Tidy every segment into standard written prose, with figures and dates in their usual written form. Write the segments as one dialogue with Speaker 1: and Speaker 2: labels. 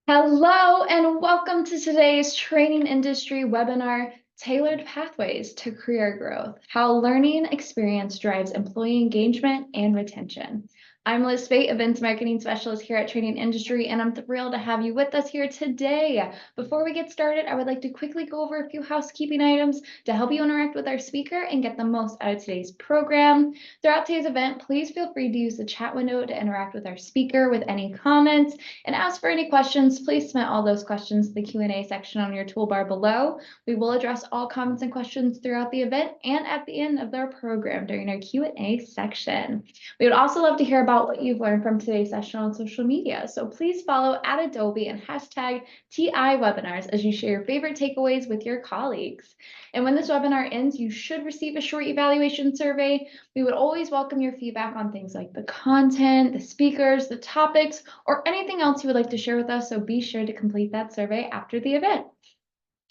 Speaker 1: Hello and welcome to today's training industry webinar, Tailored Pathways to Career Growth, How Learning Experience Drives Employee Engagement and Retention. I'm Liz Spate, Events Marketing Specialist here at Training Industry, and I'm thrilled to have you with us here today. Before we get started, I would like to quickly go over a few housekeeping items to help you interact with our speaker and get the most out of today's program. Throughout today's event, please feel free to use the chat window to interact with our speaker with any comments. And as for any questions, please submit all those questions to the Q&A section on your toolbar below. We will address all comments and questions throughout the event and at the end of our program during our Q&A section. We would also love to hear about what you've learned from today's session on social media. So please follow @Adobe and hashtag TI webinars as you share your favorite takeaways with your colleagues. And when this webinar ends, you should receive a short evaluation survey. We would always welcome your feedback on things like the content, the speakers, the topics, or anything else you would like to share with us, so be sure to complete that survey after the event.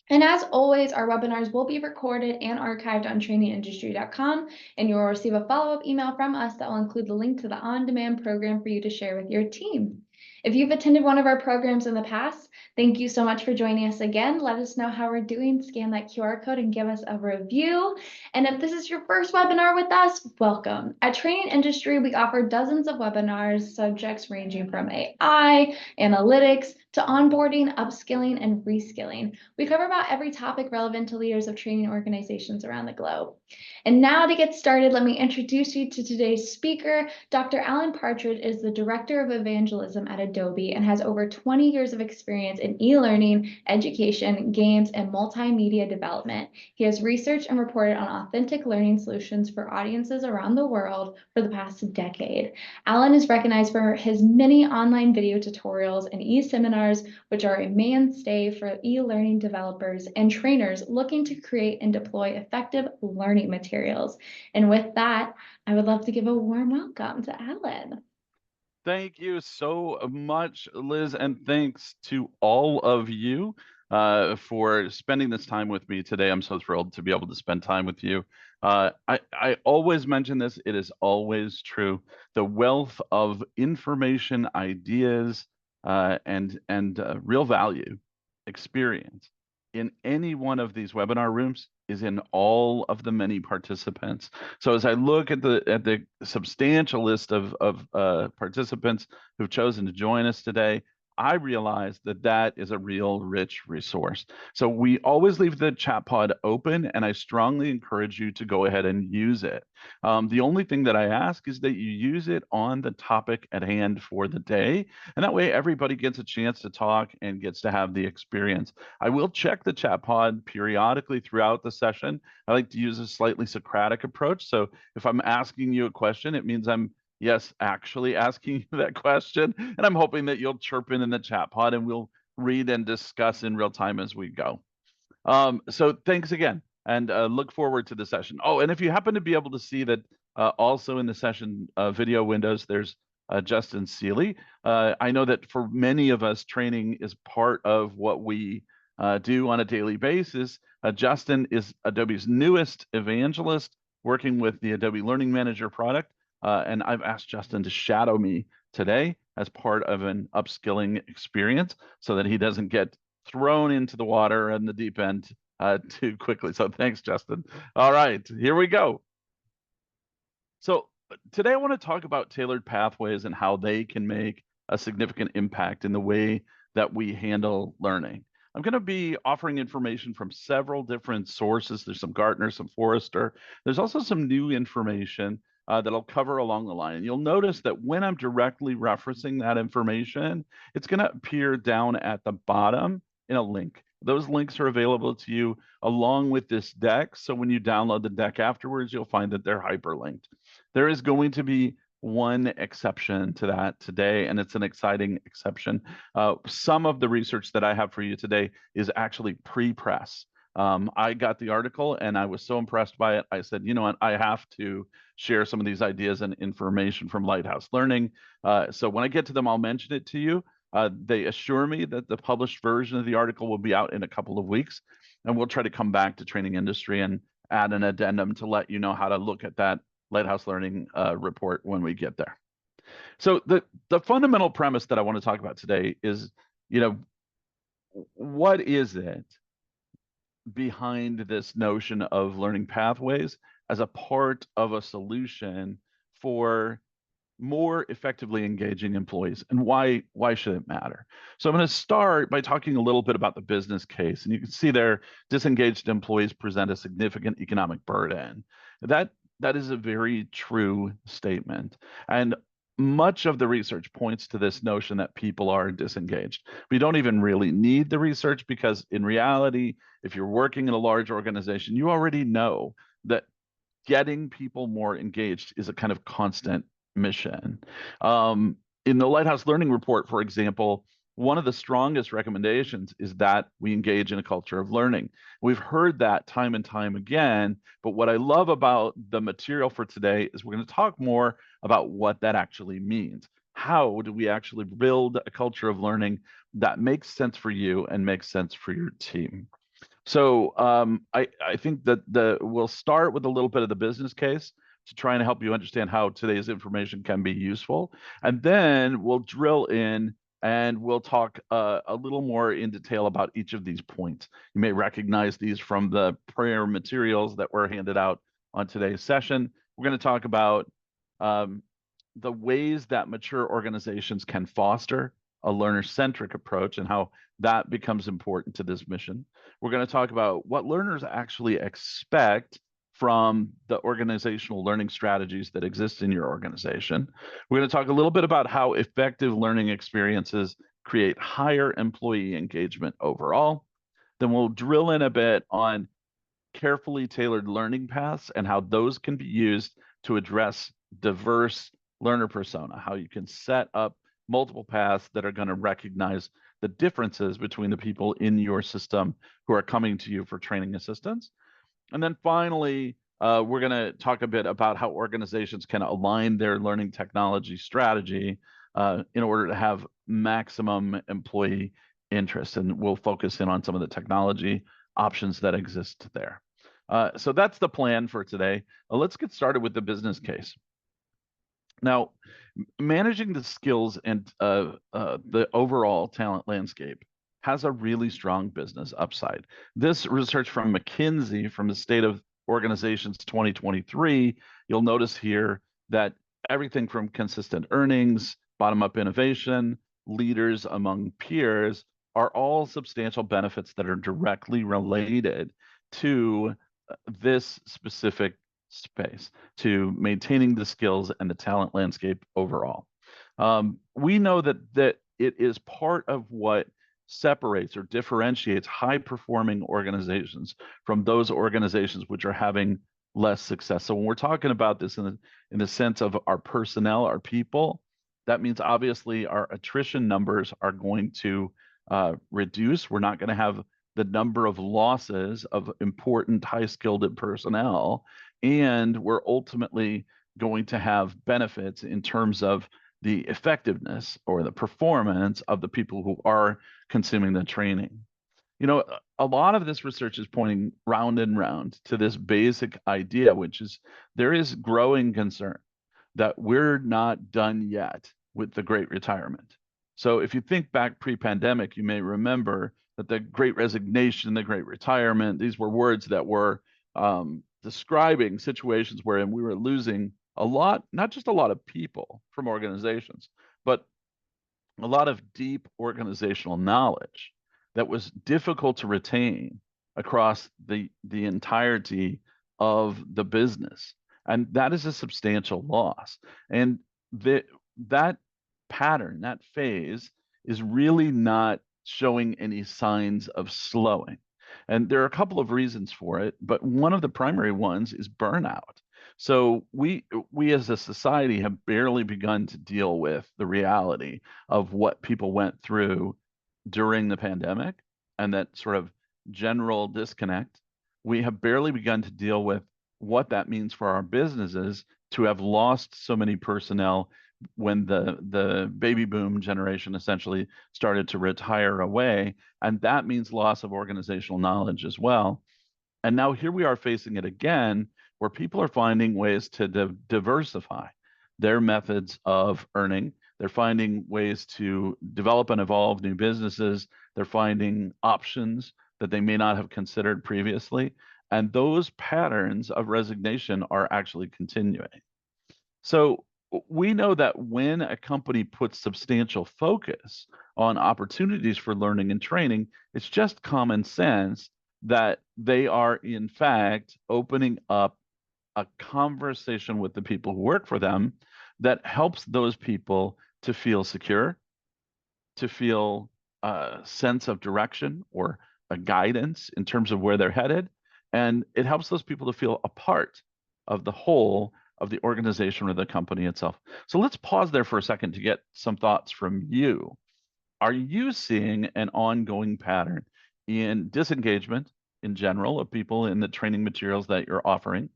Speaker 1: And as always, our webinars will be recorded and archived on trainingindustry.com, and you will receive a follow-up email from us that will include the link to the on-demand program for you to share with your team. If you've attended one of our programs in the past, thank you so much for joining us again. Let us know how we're doing. Scan that QR code and give us a review. And if this is your first webinar with us, welcome. At Training Industry, we offer dozens of webinars, subjects ranging from AI, analytics, to onboarding, upskilling, and reskilling. We cover about every topic relevant to leaders of training organizations around the globe. And now to get started, let me introduce you to today's speaker. Dr. Alan Partridge is the Director of Evangelism at Adobe and has over 20 years of experience in e-learning, education, games, and multimedia development. He has researched and reported on authentic learning solutions for audiences around the world for the past decade. Alan is recognized for his many online video tutorials and e-seminars, which are a mainstay for e-learning developers and trainers looking to create and deploy effective learning materials. And with that, I would love to give a warm welcome to Alan.
Speaker 2: Thank you so much, Liz, and thanks to all of you for spending this time with me today. I'm so thrilled to be able to spend time with you. I always mention this, it is always true. The wealth of information, ideas, and real value, experience in any one of these webinar rooms is in all of the many participants. So as I look at the substantial list of participants who've chosen to join us today, I realize that that is a real rich resource. So we always leave the chat pod open, and I strongly encourage you to go ahead and use it. The only thing that I ask is that you use it on the topic at hand for the day, and that way everybody gets a chance to talk and gets to have the experience. I will check the chat pod periodically throughout the session. I like to use a slightly Socratic approach. So if I'm asking you a question, it means I'm actually asking you that question. And I'm hoping that you'll chirp in the chat pod and we'll read and discuss in real time as we go. So thanks again, and look forward to the session. Oh, and if you happen to be able to see that also in the session video windows, there's Justin Seeley. I know that for many of us, training is part of what we do on a daily basis. Justin is Adobe's newest evangelist, working with the Adobe Learning Manager product. And I've asked Justin to shadow me today as part of an upskilling experience so that he doesn't get thrown into the water and the deep end too quickly. So thanks, Justin. All right, here we go. So today I want to talk about tailored pathways and how they can make a significant impact in the way that we handle learning. I'm going to be offering information from several different sources. There's some Gartner, some Forrester. There's also some new information that I'll cover along the line. And you'll notice that when I'm directly referencing that information, it's going to appear down at the bottom in a link. Those links are available to you along with this deck. So when you download the deck afterwards, you'll find that they're hyperlinked. There is going to be one exception to that today, and it's an exciting exception. Some of the research that I have for you today is actually pre-press. I got the article and I was so impressed by it. I said, you know what, I have to share some of these ideas and information from Lighthouse Learning. So when I get to them, I'll mention it to you. They assure me that the published version of the article will be out in a couple of weeks, and we'll try to come back to Training Industry and add an addendum to let you know how to look at that Lighthouse Learning report when we get there. So the fundamental premise that I want to talk about today is, what is it behind this notion of learning pathways as a part of a solution for more effectively engaging employees, and why should it matter? So I'm going to start by talking a little bit about the business case, and you can see there disengaged employees present a significant economic burden. That is a very true statement, and much of the research points to this notion that people are disengaged. We don't even really need the research, because in reality, if you're working in a large organization, you already know that getting people more engaged is a kind of constant mission. In the Lighthouse Learning Report, for example, one of the strongest recommendations is that we engage in a culture of learning. We've heard that time and time again, but what I love about the material for today is we're going to talk more about what that actually means. How do we actually build a culture of learning that makes sense for you and makes sense for your team? So I think that we'll start with a little bit of the business case to try and help you understand how today's information can be useful. And then we'll drill in and we'll talk a little more in detail about each of these points. You may recognize these from the prior materials that were handed out on today's session. We're going to talk about the ways that mature organizations can foster a learner-centric approach and how that becomes important to this mission. We're going to talk about what learners actually expect from the organizational learning strategies that exist in your organization. We're going to talk a little bit about how effective learning experiences create higher employee engagement overall. Then we'll drill in a bit on carefully tailored learning paths and how those can be used to address diverse learner persona, how you can set up multiple paths that are going to recognize the differences between the people in your system who are coming to you for training assistance. And then finally, we're going to talk a bit about how organizations can align their learning technology strategy in order to have maximum employee interest. And we'll focus in on some of the technology options that exist there. So that's the plan for today. Let's get started with the business case. Now, managing the skills and the overall talent landscape has a really strong business upside. This research from McKinsey from the State of Organizations 2023, you'll notice here that everything from consistent earnings, bottom-up innovation, leaders among peers are all substantial benefits that are directly related to this specific space, to maintaining the skills and the talent landscape overall. We know that it is part of what separates or differentiates high-performing organizations from those organizations which are having less success. So when we're talking about this in the sense of our personnel, our people, that means obviously our attrition numbers are going to reduce. We're not going to have the number of losses of important high-skilled personnel, and we're ultimately going to have benefits in terms of the effectiveness or the performance of the people who are consuming the training. You know, a lot of this research is pointing round and round to this basic idea, which is there is growing concern that we're not done yet with the Great Retirement. So if you think back pre-pandemic, you may remember that the Great Resignation, the Great Retirement, these were words that were describing situations wherein we were losing a lot, not just a lot of people from organizations, but a lot of deep organizational knowledge that was difficult to retain across the entirety of the business. And that is a substantial loss. And that pattern, that phase, is really not showing any signs of slowing. And there are a couple of reasons for it, but one of the primary ones is burnout. So we as a society have barely begun to deal with the reality of what people went through during the pandemic and that sort of general disconnect. We have barely begun to deal with what that means for our businesses to have lost so many personnel when the baby boom generation essentially started to retire away. And that means loss of organizational knowledge as well. And now here we are facing it again, where people are finding ways to diversify their methods of earning. They're finding ways to develop and evolve new businesses. They're finding options that they may not have considered previously. And those patterns of resignation are actually continuing. So we know that when a company puts substantial focus on opportunities for learning and training, it's just common sense that they are, in fact, opening up a conversation with the people who work for them that helps those people to feel secure, to feel a sense of direction or a guidance in terms of where they're headed. And it helps those people to feel a part of the whole of the organization or the company itself. So let's pause there for a second to get some thoughts from you. Are you seeing an ongoing pattern in disengagement in general of people in the training materials that you're offering?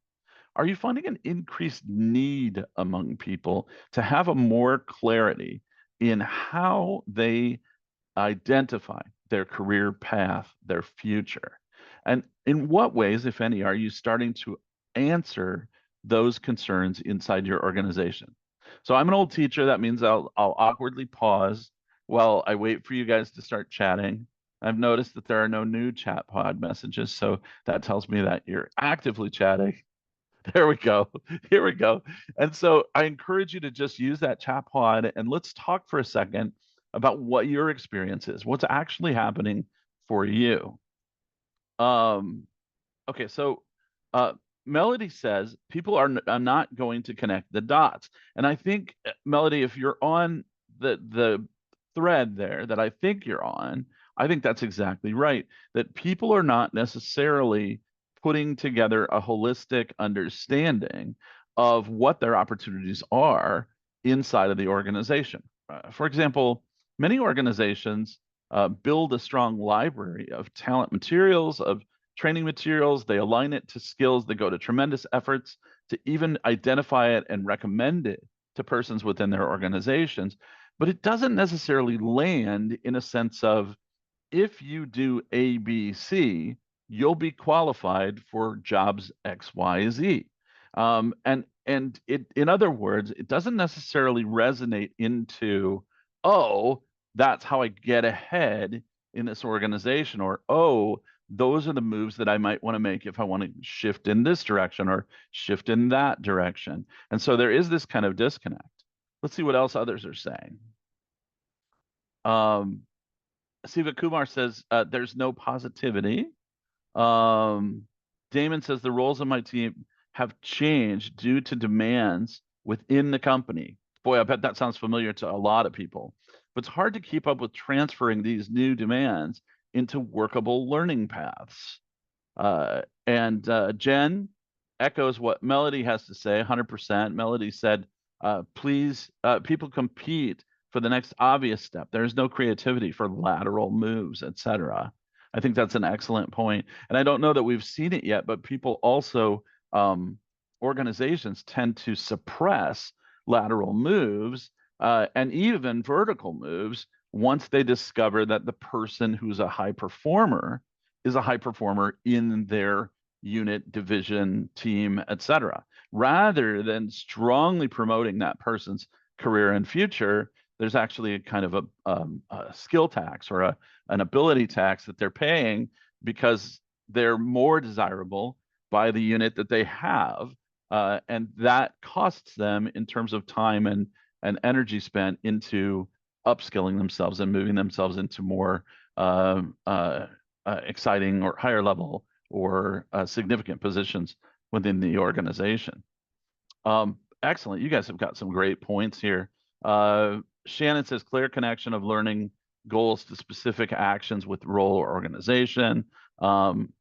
Speaker 2: Are you finding an increased need among people to have a more clarity in how they identify their career path, their future? And in what ways, if any, are you starting to answer those concerns inside your organization? So I'm an old teacher. That means I'll awkwardly pause while I wait for you guys to start chatting. I've noticed that there are no new chat pod messages, so that tells me that you're actively chatting. There we go. Here we go. And so I encourage you to just use that chat pod and let's talk for a second about what your experience is, what's actually happening for you. Um, okay, so uh, Melody says people are not going to connect the dots. And I think, Melody, if you're on the thread there that I think you're on, I think that's exactly right. That people are not necessarily putting together a holistic understanding of what their opportunities are inside of the organization. For example, many organizations build a strong library of talent materials, of training materials. They align it to skills. They go to tremendous efforts to even identify it and recommend it to persons within their organizations. But it doesn't necessarily land in a sense of if you do A, B, C, you'll be qualified for jobs X, Y, Z. And it, in other words, it doesn't necessarily resonate into, oh, that's how I get ahead in this organization, or oh, those are the moves that I might want to make if I want to shift in this direction or shift in that direction. And so there is this kind of disconnect. Let's see what else others are saying. Siva Kumar says there's no positivity. Um, Damon says the roles of my team have changed due to demands within the company. Boy, I bet that sounds familiar to a lot of people. But it's hard to keep up with transferring these new demands into workable learning paths. And Jen echoes what Melody has to say 100%. Melody said, please, people compete for the next obvious step. There's no creativity for lateral moves, etc. I think that's an excellent point. And I don't know that we've seen it yet, but people also, organizations tend to suppress lateral moves and even vertical moves once they discover that the person who's a high performer is a high performer in their unit, division, team, etc. Rather than strongly promoting that person's career and future, there's actually a kind of a skill tax or an ability tax that they're paying because they're more desirable by the unit that they have. And that costs them in terms of time and energy spent into upskilling themselves and moving themselves into more exciting or higher level or significant positions within the organization. Excellent. You guys have got some great points here. Shannon says clear connection of learning goals to specific actions with role or organization. And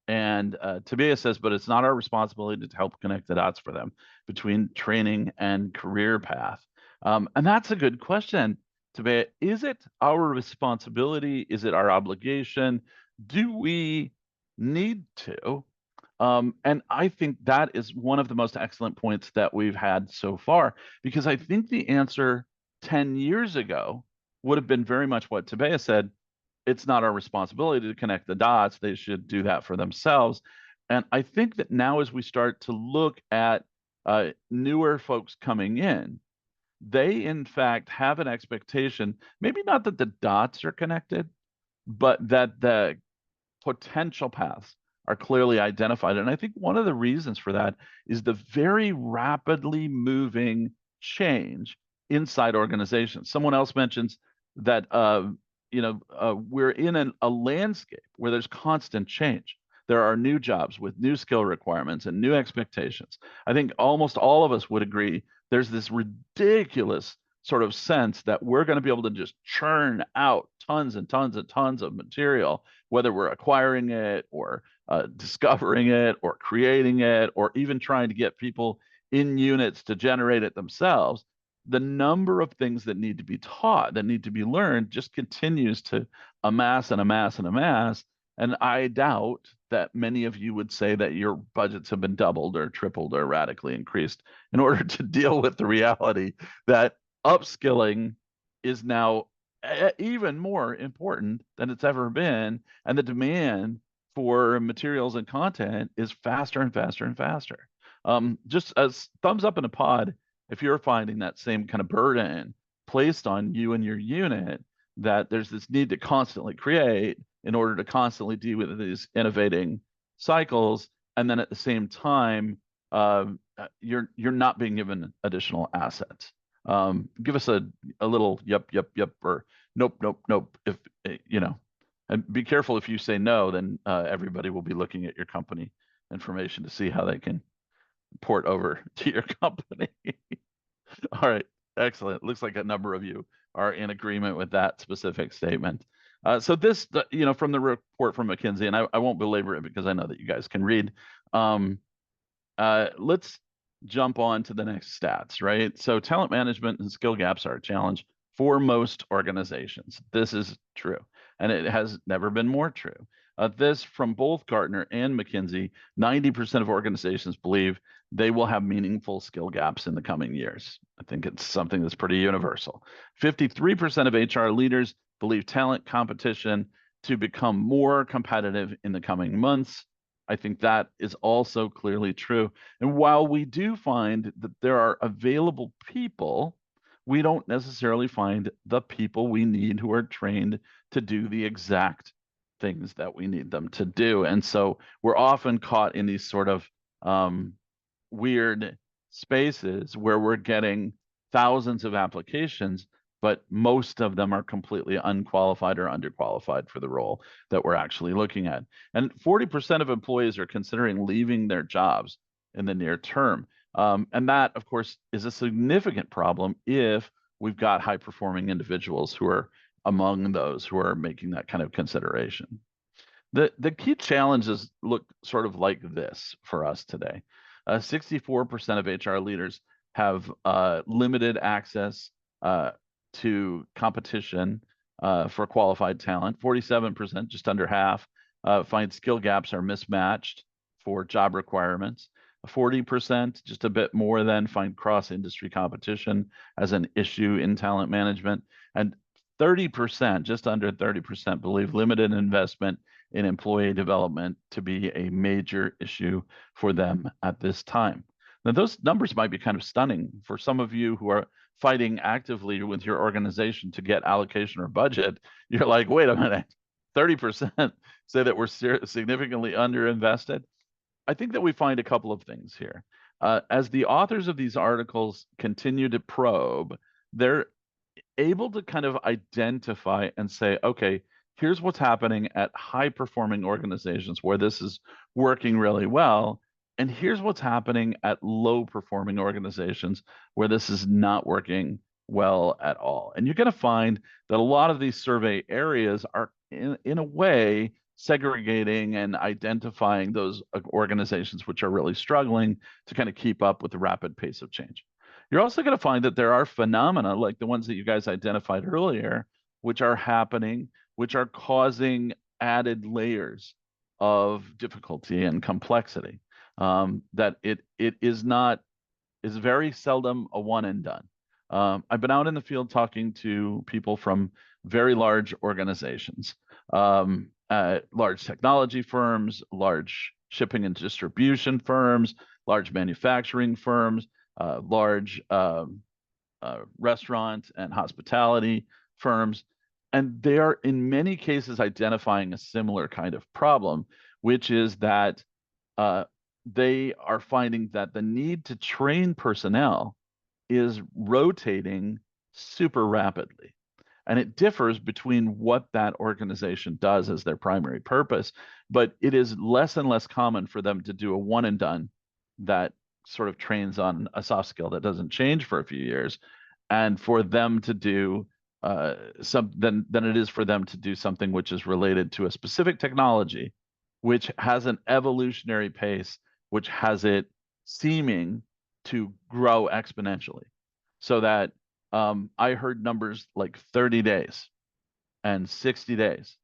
Speaker 2: Tabia says, but it's not our responsibility to help connect the dots for them between training and career path. And that's a good question, Tabia. Is it our responsibility? Is it our obligation? Do we need to? And I think that is one of the most excellent points that we've had so far, because I think the answer 10 years ago would have been very much what Tabea said. It's not our responsibility to connect the dots. They should do that for themselves. And I think that now, as we start to look at newer folks coming in, they in fact have an expectation, maybe not that the dots are connected, but that the potential paths are clearly identified. And I think one of the reasons for that is the very rapidly moving change inside organizations. Someone else mentions that we're in a landscape where there's constant change. There are new jobs with new skill requirements and new expectations. I think almost all of us would agree there's this ridiculous sort of sense that we're going to be able to just churn out tons and tons and tons of material, whether we're acquiring it or discovering it or creating it or even trying to get people in units to generate it themselves. The number of things that need to be taught, that need to be learned, just continues to amass and amass and amass. And I doubt that many of you would say that your budgets have been doubled or tripled or radically increased in order to deal with the reality that upskilling is now even more important than it's ever been, and the demand for materials and content is faster and faster and faster. Just as thumbs up in a pod, if you're finding that same kind of burden placed on you and your unit, that there's this need to constantly create in order to constantly deal with these innovating cycles, and then at the same time, you're not being given additional assets. Give us a little yep, or nope, if and be careful if you say no, then everybody will be looking at your company information to see how they can port over to your company. All right, excellent. Looks like a number of you are in agreement with that specific statement. So this, from the report from McKinsey, and I won't belabor it because I know that you guys can read. Let's jump on to the next stats, right? So talent management and skill gaps are a challenge for most organizations. This is true, and it has never been more true. This from both Gartner and McKinsey, 90% of organizations believe they will have meaningful skill gaps in the coming years. I think it's something that's pretty universal. 53% of HR leaders believe talent competition to become more competitive in the coming months. I think that is also clearly true. And while we do find that there are available people, we don't necessarily find the people we need who are trained to do the exact things that we need them to do. And so we're often caught in these sort of weird spaces where we're getting thousands of applications, but most of them are completely unqualified or underqualified for the role that we're actually looking at. And 40% of employees are considering leaving their jobs in the near term. And that, of course, is a significant problem if we've got high-performing individuals who are among those who are making that kind of consideration. The key challenges look sort of like this for us today. 64% of HR leaders have limited access to competition for qualified talent. 47%, just under half, find skill gaps are mismatched for job requirements. 40%, just a bit more than, find cross-industry competition as an issue in talent management. And 30%, just under 30%, believe limited investment in employee development to be a major issue for them at this time. Now, those numbers might be kind of stunning for some of you who are fighting actively with your organization to get allocation or budget. You're like, wait a minute, 30% say that we're significantly underinvested. I think that we find a couple of things here. As the authors of these articles continue to probe, they're able to kind of identify and say, okay, here's what's happening at high-performing organizations where this is working really well, and here's what's happening at low-performing organizations where this is not working well at all. And you're going to find that a lot of these survey areas are, in a way, segregating and identifying those organizations which are really struggling to kind of keep up with the rapid pace of change. You're also going to find that there are phenomena like the ones that you guys identified earlier, which are happening, which are causing added layers of difficulty and complexity. That it is very seldom a one and done. I've been out in the field talking to people from very large organizations, large technology firms, large shipping and distribution firms, large manufacturing firms, large restaurant and hospitality firms, and they are in many cases identifying a similar kind of problem, which is that they are finding that the need to train personnel is rotating super rapidly. And it differs between what that organization does as their primary purpose, but it is less and less common for them to do a one and done that sort of trains on a soft skill that doesn't change for a few years, and for them to do than it is for them to do something which is related to a specific technology, which has an evolutionary pace, which has it seeming to grow exponentially. So that I heard numbers like 30 days and 60 days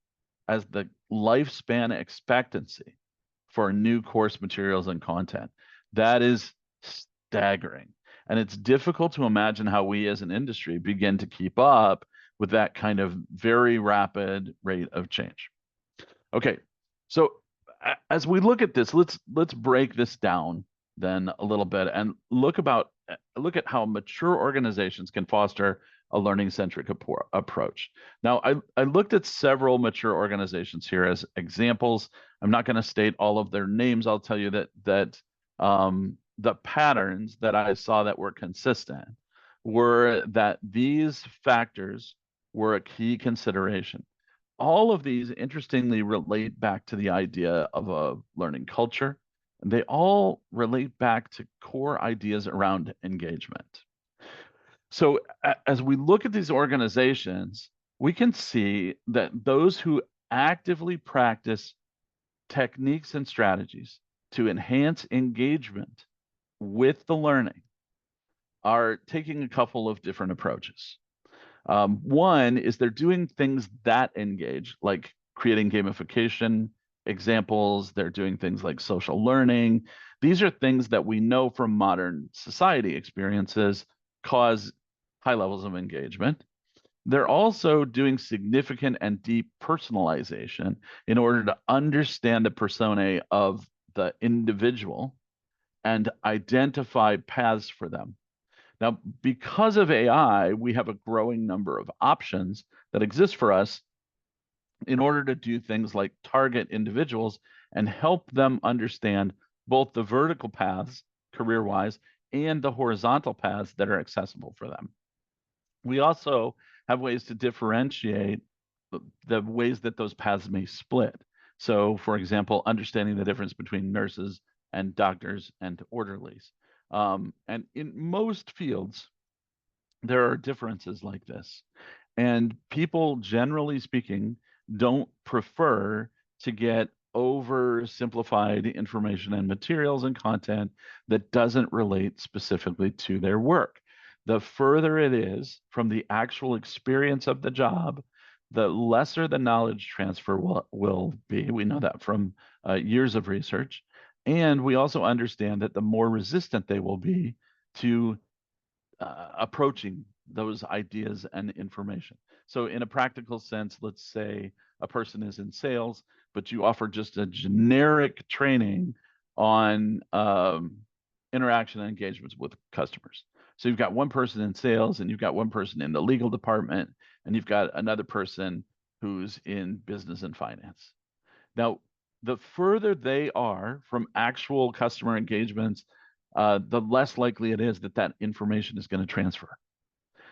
Speaker 2: as the lifespan expectancy for new course materials and content. That is staggering. And it's difficult to imagine how we as an industry begin to keep up with that kind of very rapid rate of change. Okay, so as we look at this, let's break this down then a little bit and look at how mature organizations can foster a learning-centric approach. Now, I looked at several mature organizations here as examples. I'm not going to state all of their names. I'll tell you that the patterns that I saw that were consistent were that these factors were a key consideration. All of these interestingly relate back to the idea of a learning culture, and they all relate back to core ideas around engagement. So as we look at these organizations, we can see that those who actively practice techniques and strategies to enhance engagement with the learning are taking a couple of different approaches. One is they're doing things that engage, like creating gamification examples. They're doing things like social learning. These are things that we know from modern society experiences cause high levels of engagement. They're also doing significant and deep personalization in order to understand the persona of the individual and identify paths for them. Now, because of AI, we have a growing number of options that exist for us in order to do things like target individuals and help them understand both the vertical paths, career-wise, and the horizontal paths that are accessible for them. We also have ways to differentiate the ways that those paths may split. So, for example, understanding the difference between nurses and doctors and orderlies. And in most fields, there are differences like this. And people, generally speaking, don't prefer to get oversimplified information and materials and content that doesn't relate specifically to their work. The further it is from the actual experience of the job, the lesser the knowledge transfer will be. We know that from years of research. And we also understand that the more resistant they will be to approaching those ideas and information. So in a practical sense, let's say a person is in sales, but you offer just a generic training on interaction and engagements with customers. So you've got one person in sales, and you've got one person in the legal department, and you've got another person who's in business and finance. Now, the further they are from actual customer engagements, the less likely it is that that information is going to transfer.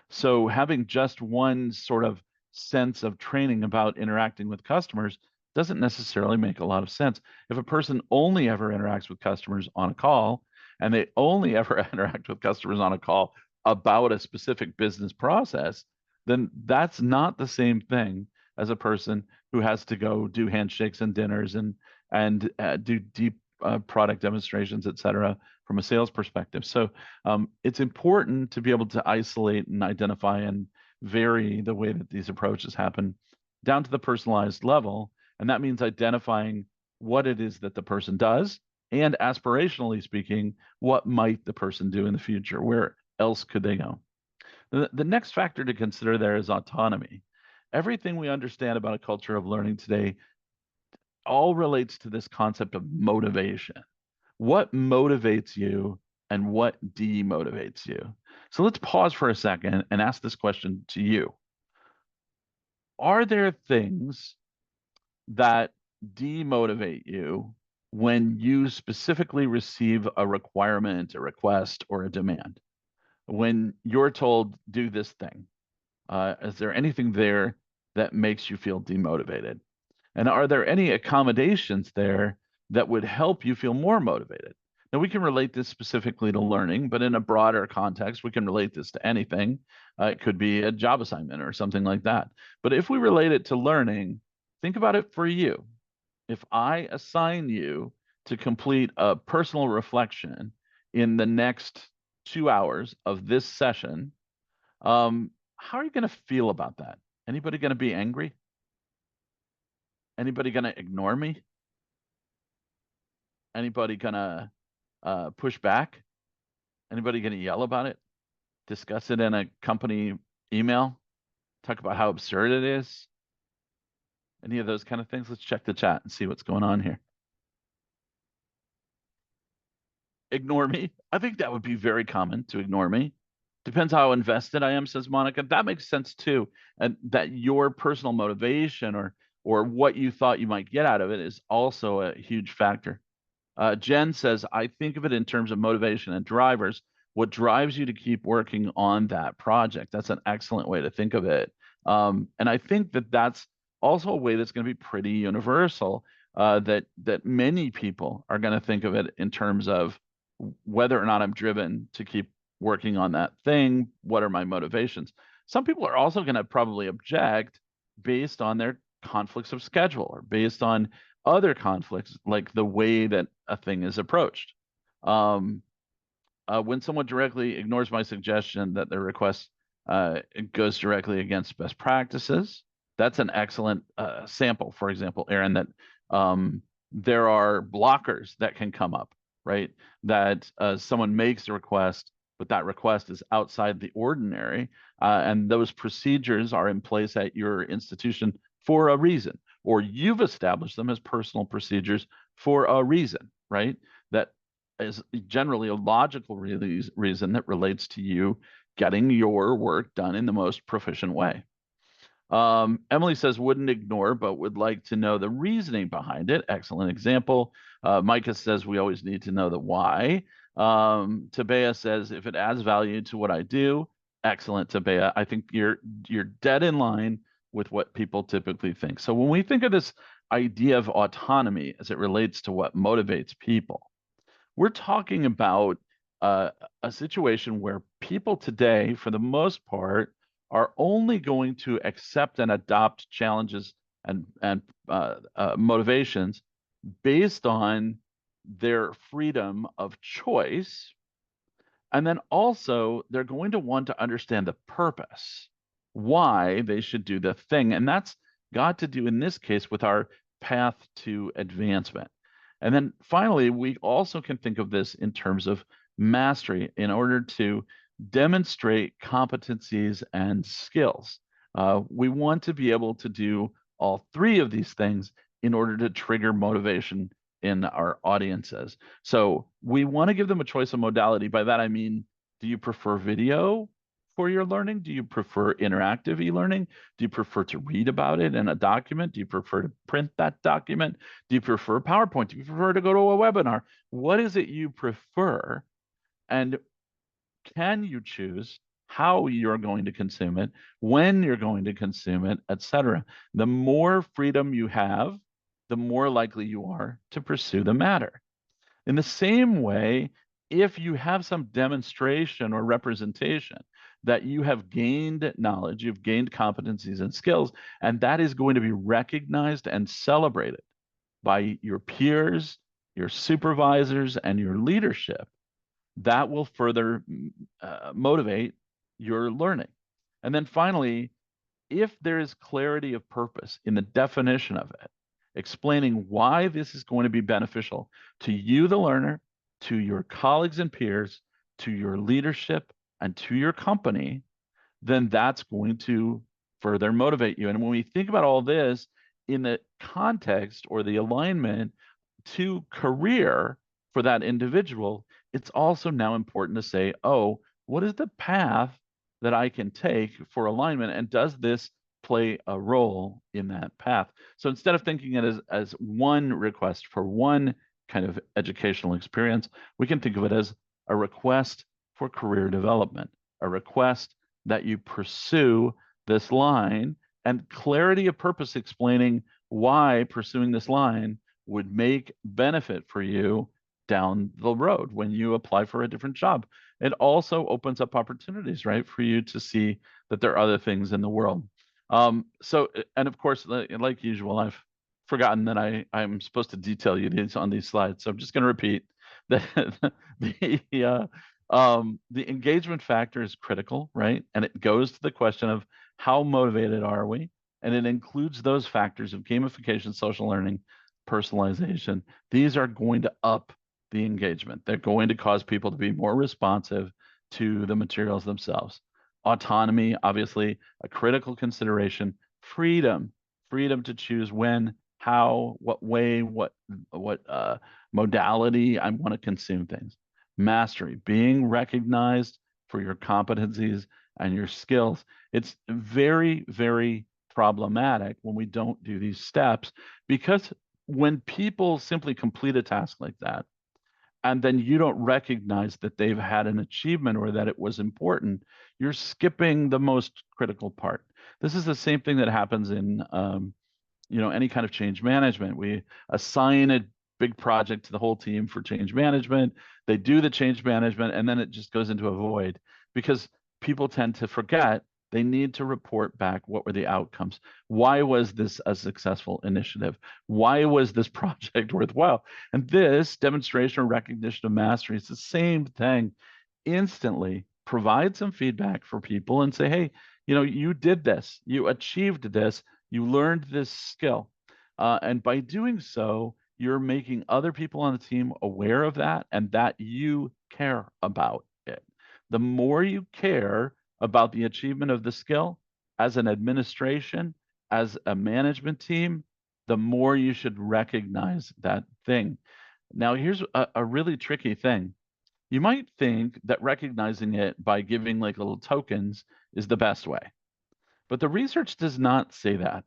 Speaker 2: So having just one sort of sense of training about interacting with customers doesn't necessarily make a lot of sense. If a person only ever interacts with customers on a call, and they only ever interact with customers on a call about a specific business process, then that's not the same thing as a person who has to go do handshakes and dinners and do deep product demonstrations, et cetera, from a sales perspective. So it's important to be able to isolate and identify and vary the way that these approaches happen down to the personalized level. And that means identifying what it is that the person does, and aspirationally speaking, what might the person do in the future? Where else could they go? The next factor to consider there is autonomy. Everything we understand about a culture of learning today all relates to this concept of motivation. What motivates you and what demotivates you? So let's pause for a second and ask this question to you. Are there things that demotivate you when you specifically receive a requirement, a request, or a demand? When you're told, do this thing, is there anything there that makes you feel demotivated? And are there any accommodations there that would help you feel more motivated? Now, we can relate this specifically to learning, but in a broader context, we can relate this to anything. It could be a job assignment or something like that. But if we relate it to learning, think about it for you. If I assign you to complete a personal reflection in the next 2 hours of this session, how are you going to feel about that? Anybody going to be angry? Anybody going to ignore me? Anybody going to push back? Anybody going to yell about it? Discuss it in a company email? Talk about how absurd it is? Any of those kind of things? Let's check the chat and see what's going on here. Ignore me? I think that would be very common, to ignore me. Depends how invested I am, says Monica. That makes sense too. And that your personal motivation or what you thought you might get out of it is also a huge factor. Jen says, I think of it in terms of motivation and drivers. What drives you to keep working on that project? That's an excellent way to think of it. And I think that that's also a way that's going to be pretty universal, that many people are going to think of it in terms of whether or not I'm driven to keep working on that thing. What are my motivations? Some people are also going to probably object based on their conflicts of schedule or based on other conflicts, like the way that a thing is approached. When someone directly ignores my suggestion that their request goes directly against best practices, that's an excellent sample. For example, Aaron, that there are blockers that can come up, right? That someone makes a request, but that request is outside the ordinary, and those procedures are in place at your institution for a reason, or you've established them as personal procedures for a reason, right? That is generally a logical reason that relates to you getting your work done in the most proficient way. Emily says, wouldn't ignore, but would like to know the reasoning behind it. Excellent example. Micah says, we always need to know the why. Tabea says, if it adds value to what I do, excellent, Tabea. I think you're dead in line with what people typically think. So when we think of this idea of autonomy as it relates to what motivates people, we're talking about a situation where people today, for the most part, are only going to accept and adopt challenges and motivations based on their freedom of choice. And then also, they're going to want to understand the purpose, why they should do the thing. And that's got to do, in this case, with our path to advancement. And then finally, we also can think of this in terms of mastery in order to demonstrate competencies and skills. We want to be able to do all three of these things in order to trigger motivation in our audiences. So we want to give them a choice of modality. By that, I mean, do you prefer video for your learning? Do you prefer interactive e-learning? Do you prefer to read about it in a document? Do you prefer to print that document? Do you prefer PowerPoint? Do you prefer to go to a webinar? What is it you prefer? And can you choose how you're going to consume it, when you're going to consume it, etc.? The more freedom you have, the more likely you are to pursue the matter. In the same way, if you have some demonstration or representation that you have gained knowledge, you've gained competencies and skills, and that is going to be recognized and celebrated by your peers, your supervisors, and your leadership, that will further motivate your learning. And then finally, if there is clarity of purpose in the definition of it, explaining why this is going to be beneficial to you, the learner, to your colleagues and peers, to your leadership, and to your company, then that's going to further motivate you. And when we think about all this in the context or the alignment to career for that individual, it's also now important to say, oh, what is the path that I can take for alignment? And does this play a role in that path? So instead of thinking it as one request for one kind of educational experience, we can think of it as a request for career development, a request that you pursue this line, and clarity of purpose explaining why pursuing this line would make benefit for you down the road when you apply for a different job. It also opens up opportunities, right, for you to see that there are other things in the world. And of course, like usual, I've forgotten that I'm supposed to detail you these on these slides, so I'm just going to repeat that the engagement factor is critical, right? And it goes to the question of how motivated are we? And it includes those factors of gamification, social learning, personalization. These are going to up the engagement. They're going to cause people to be more responsive to the materials themselves. Autonomy, obviously, a critical consideration. Freedom to choose when, how, what way, what modality I want to consume things. Mastery, being recognized for your competencies and your skills. It's very, very problematic when we don't do these steps, because when people simply complete a task like that, and then you don't recognize that they've had an achievement or that it was important, you're skipping the most critical part. This is the same thing that happens in any kind of change management. We assign a big project to the whole team for change management. They do the change management, and then it just goes into a void because people tend to forget they need to report back what were the outcomes. Why was this a successful initiative? Why was this project worthwhile? And this demonstration or recognition of mastery is the same thing. Instantly provide some feedback for people and say, hey, you did this, you achieved this, you learned this skill. And by doing so, you're making other people on the team aware of that and that you care about it. The more you care about the achievement of the skill as an administration, as a management team, the more you should recognize that thing. Now, here's a really tricky thing. You might think that recognizing it by giving like little tokens is the best way. But the research does not say that.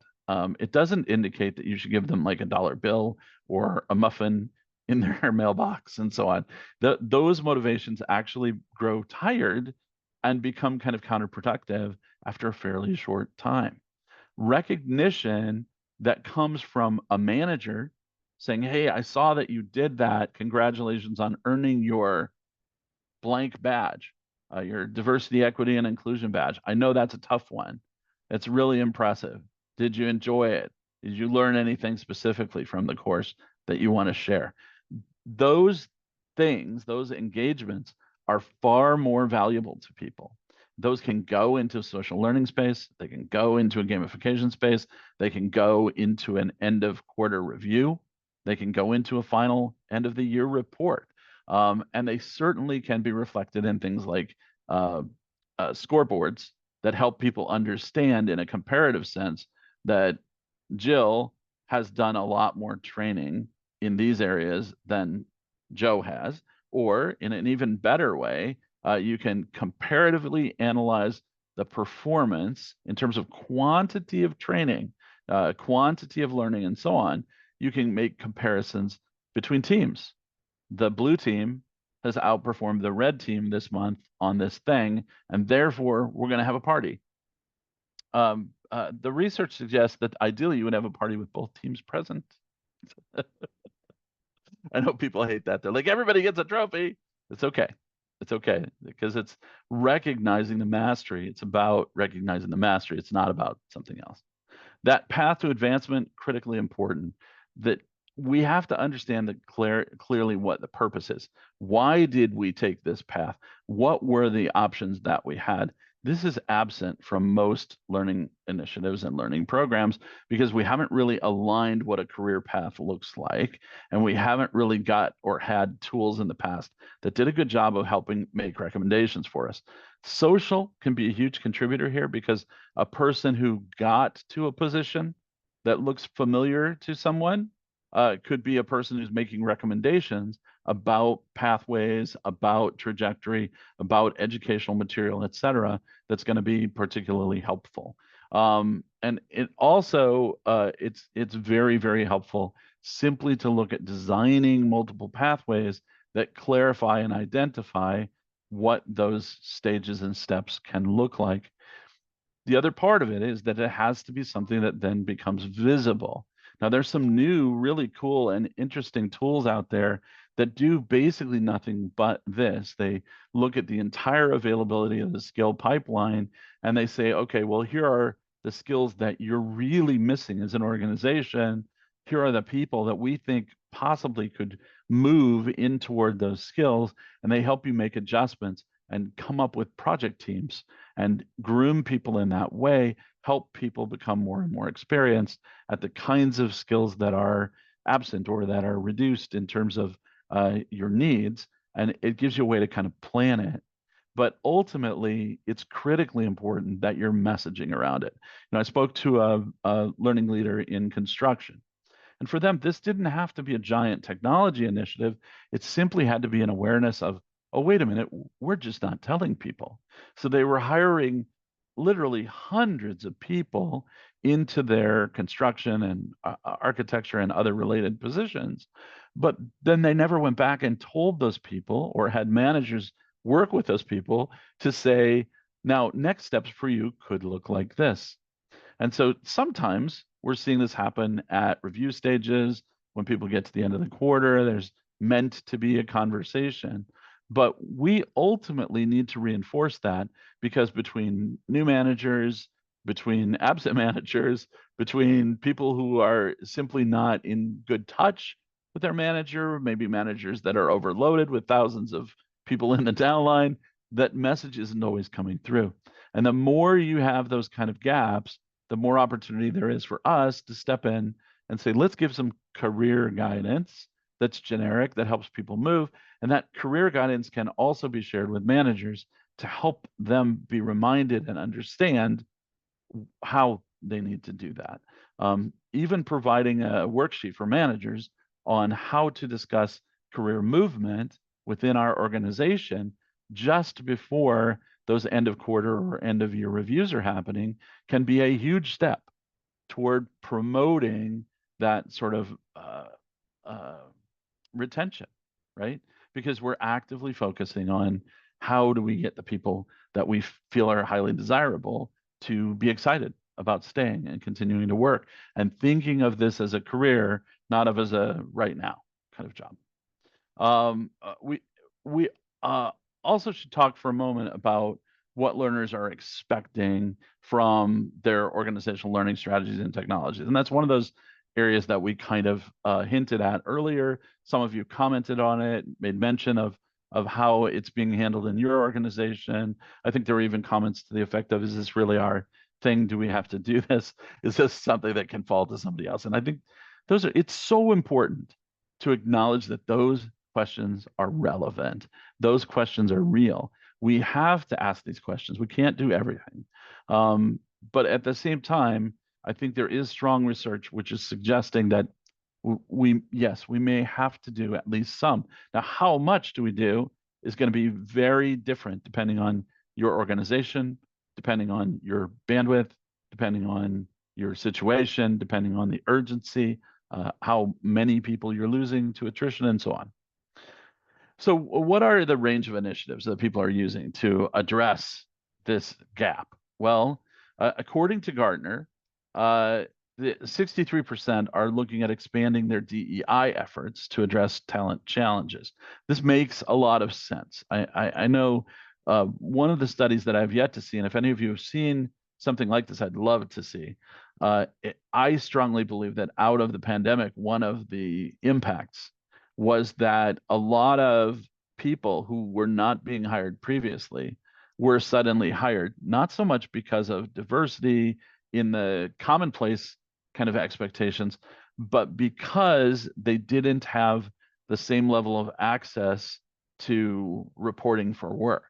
Speaker 2: It doesn't indicate that you should give them like a dollar bill or a muffin in their mailbox and so on. Those motivations actually grow tired and become kind of counterproductive after a fairly short time. Recognition that comes from a manager saying, hey, I saw that you did that. Congratulations on earning your blank badge, your diversity, equity, and inclusion badge. I know that's a tough one. It's really impressive. Did you enjoy it? Did you learn anything specifically from the course that you want to share? Those things, those engagements are far more valuable to people. Those can go into social learning space. They can go into a gamification space. They can go into an end of quarter review. They can go into a final end of the year report. And they certainly can be reflected in things like scoreboards that help people understand in a comparative sense that Jill has done a lot more training in these areas than Joe has. Or in an even better way, you can comparatively analyze the performance in terms of quantity of training, quantity of learning, and so on. You can make comparisons between teams. The blue team has outperformed the red team this month on this thing, and therefore we're going to have a party. The research suggests that ideally you would have a party with both teams present. I know people hate that. They're like, everybody gets a trophy. It's okay. It's okay because it's recognizing the mastery. It's about recognizing the mastery. It's not about something else. That path to advancement, critically important. That we have to understand clearly what the purpose is. Why did we take this path? What were the options that we had? This is absent from most learning initiatives and learning programs because we haven't really aligned what a career path looks like. And we haven't really got or had tools in the past that did a good job of helping make recommendations for us. Social can be a huge contributor here because a person who got to a position that looks familiar to someone could be a person who's making recommendations about pathways, about trajectory, about educational material, et cetera, that's going to be particularly helpful. And it also, it's very, very helpful simply to look at designing multiple pathways that clarify and identify what those stages and steps can look like. The other part of it is that it has to be something that then becomes visible. Now, there's some new, really cool and interesting tools out there that do basically nothing but this. They look at the entire availability of the skill pipeline and they say, okay, well, here are the skills that you're really missing as an organization. Here are the people that we think possibly could move in toward those skills, and they help you make adjustments and come up with project teams and groom people in that way, help people become more and more experienced at the kinds of skills that are absent or that are reduced in terms of your needs. And it gives you a way to kind of plan it. But ultimately, it's critically important that you're messaging around it. I spoke to a learning leader in construction. And for them, this didn't have to be a giant technology initiative. It simply had to be an awareness of, oh, wait a minute, we're just not telling people. So they were hiring literally hundreds of people into their construction and architecture and other related positions. But then they never went back and told those people or had managers work with those people to say, now, next steps for you could look like this. And so sometimes we're seeing this happen at review stages when people get to the end of the quarter. There's meant to be a conversation. But we ultimately need to reinforce that because between new managers, between absent managers, between people who are simply not in good touch with their manager, maybe managers that are overloaded with thousands of people in the downline, that message isn't always coming through. And the more you have those kind of gaps, the more opportunity there is for us to step in and say, let's give some career guidance that's generic, that helps people move. And that career guidance can also be shared with managers to help them be reminded and understand how they need to do that. Even providing a worksheet for managers on how to discuss career movement within our organization just before those end of quarter or end of year reviews are happening can be a huge step toward promoting that sort of retention, right? Because we're actively focusing on how do we get the people that we feel are highly desirable to be excited about staying and continuing to work and thinking of this as a career, not of as a right now kind of job. We also should talk for a moment about what learners are expecting from their organizational learning strategies and technologies. And that's one of those areas that we kind of hinted at earlier. Some of you commented on it, made mention of how it's being handled in your organization. I think there were even comments to the effect of, is this really our thing? Do we have to do this? Is this something that can fall to somebody else? And I think it's so important to acknowledge that those questions are relevant. Those questions are real. We have to ask these questions. We can't do everything. But at the same time, I think there is strong research which is suggesting that yes, we may have to do at least some. Now, how much do we do is going to be very different depending on your organization, depending on your bandwidth, depending on your situation, depending on the urgency, how many people you're losing to attrition, and so on. So what are the range of initiatives that people are using to address this gap? Well, according to Gartner, the 63% are looking at expanding their DEI efforts to address talent challenges. This makes a lot of sense. I know one of the studies that I've yet to see, and if any of you have seen something like this, I'd love to see. I strongly believe that out of the pandemic, one of the impacts was that a lot of people who were not being hired previously were suddenly hired, not so much because of diversity in the commonplace kind of expectations, but because they didn't have the same level of access to reporting for work.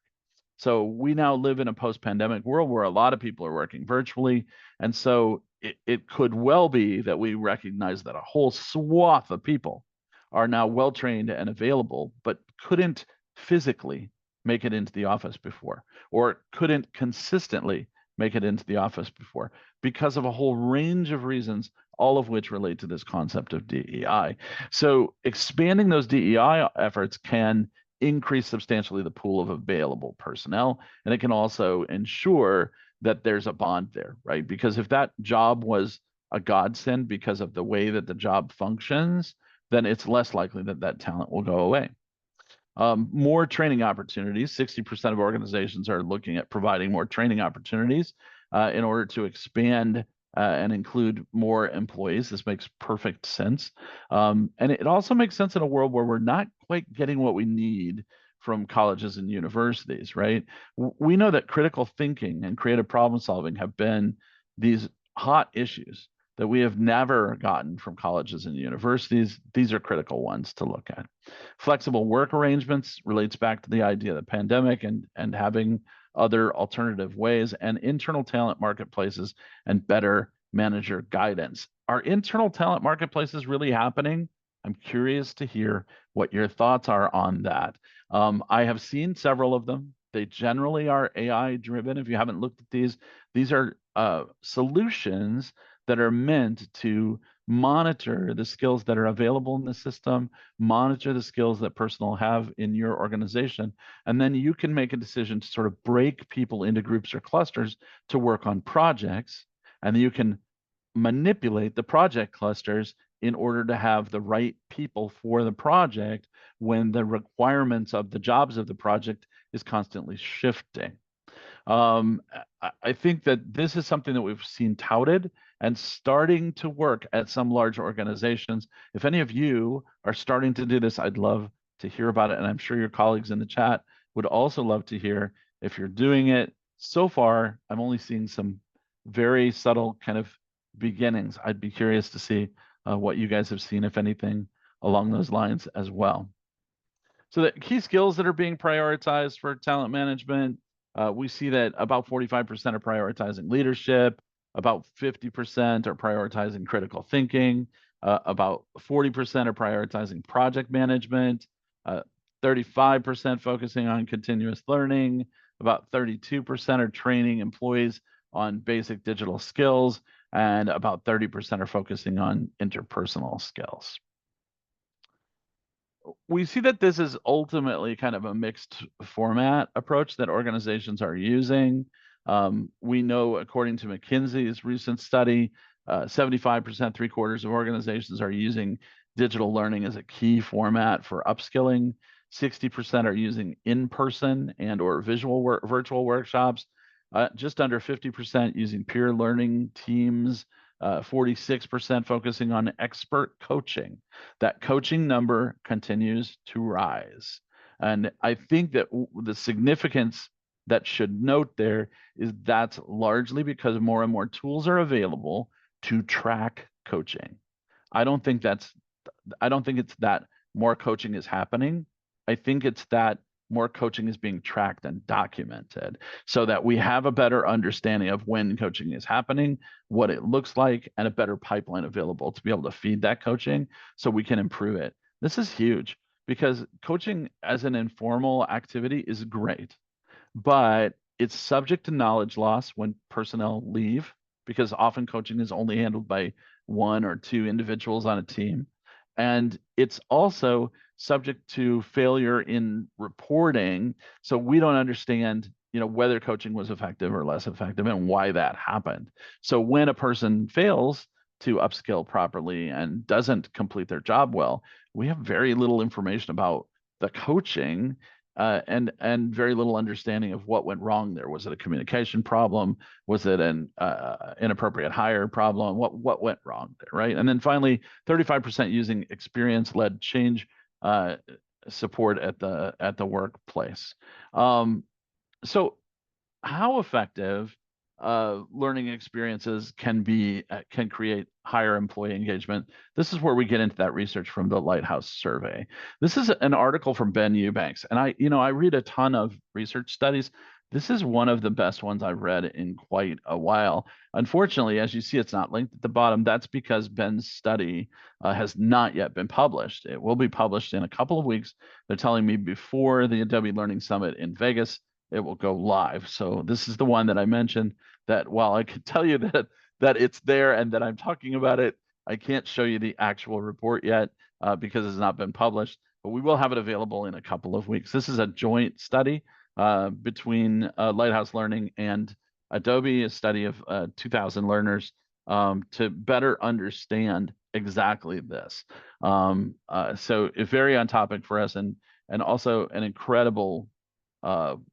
Speaker 2: So we now live in a post-pandemic world where a lot of people are working virtually. And so it could well be that we recognize that a whole swath of people are now well trained and available, but couldn't physically make it into the office before, or couldn't consistently make it into the office before because of a whole range of reasons, all of which relate to this concept of DEI. So expanding those DEI efforts can increase substantially the pool of available personnel, and it can also ensure that there's a bond there, right? Because if that job was a godsend because of the way that the job functions, then it's less likely that that talent will go away. More training opportunities. 60% of organizations are looking at providing more training opportunities in order to expand and include more employees. This makes perfect sense. And it also makes sense in a world where we're not quite getting what we need from colleges and universities, right? We know that critical thinking and creative problem solving have been these hot issues that we have never gotten from colleges and universities. These are critical ones to look at. Flexible work arrangements relates back to the idea of the pandemic and having other alternative ways, and internal talent marketplaces and better manager guidance. Are internal talent marketplaces really happening? I'm curious to hear what your thoughts are on that. I have seen several of them. They generally are AI driven. If you haven't looked at these are solutions that are meant to monitor the skills that are available in the system, monitor the skills that personnel have in your organization, and then you can make a decision to sort of break people into groups or clusters to work on projects, and then you can manipulate the project clusters in order to have the right people for the project when the requirements of the jobs of the project is constantly shifting. I think that this is something that we've seen touted and starting to work at some large organizations. If any of you are starting to do this, I'd love to hear about it. And I'm sure your colleagues in the chat would also love to hear if you're doing it. So far, I'm only seeing some very subtle kind of beginnings. I'd be curious to see what you guys have seen, if anything, along those lines as well. So the key skills that are being prioritized for talent management, we see that about 45% are prioritizing leadership, about 50% are prioritizing critical thinking, about 40% are prioritizing project management, 35% focusing on continuous learning, about 32% are training employees on basic digital skills, and about 30% are focusing on interpersonal skills. We see that this is ultimately kind of a mixed format approach that organizations are using. We know, according to McKinsey's recent study, 75%, 3/4 of organizations are using digital learning as a key format for upskilling. 60% are using in-person and or virtual workshops. Just under 50% using peer learning teams. 46% focusing on expert coaching. That coaching number continues to rise. And I think that the significance that should note there is that's largely because more and more tools are available to track coaching. I don't think it's that more coaching is happening. I think it's that more coaching is being tracked and documented so that we have a better understanding of when coaching is happening, what it looks like, and a better pipeline available to be able to feed that coaching so we can improve it. This is huge because coaching as an informal activity is great, but it's subject to knowledge loss when personnel leave because often coaching is only handled by one or two individuals on a team. And it's also subject to failure in reporting. So we don't understand, whether coaching was effective or less effective and why that happened. So when a person fails to upskill properly and doesn't complete their job well, we have very little information about the coaching and very little understanding of what went wrong there. Was it a communication problem? Was it an inappropriate hire problem? What went wrong there, right? And then finally, 35% using experience-led change support at the workplace. So how effective learning experiences can create higher employee engagement? This is where we get into that research from the Lighthouse survey. This is an article from Ben Eubanks, and I read a ton of research studies. This is one of the best ones I've read in quite a while. Unfortunately, as you see, it's not linked at the bottom. That's because Ben's study has not yet been published. It will be published in a couple of weeks. They're telling me before the Adobe Learning Summit in Vegas, it will go live. So this is the one that I mentioned that while I could tell you that it's there and that I'm talking about it, I can't show you the actual report yet because it's not been published, but we will have it available in a couple of weeks. This is a joint study between Lighthouse Learning and Adobe, a study of 2,000 learners to better understand exactly this. So it's very on topic for us, and also an incredible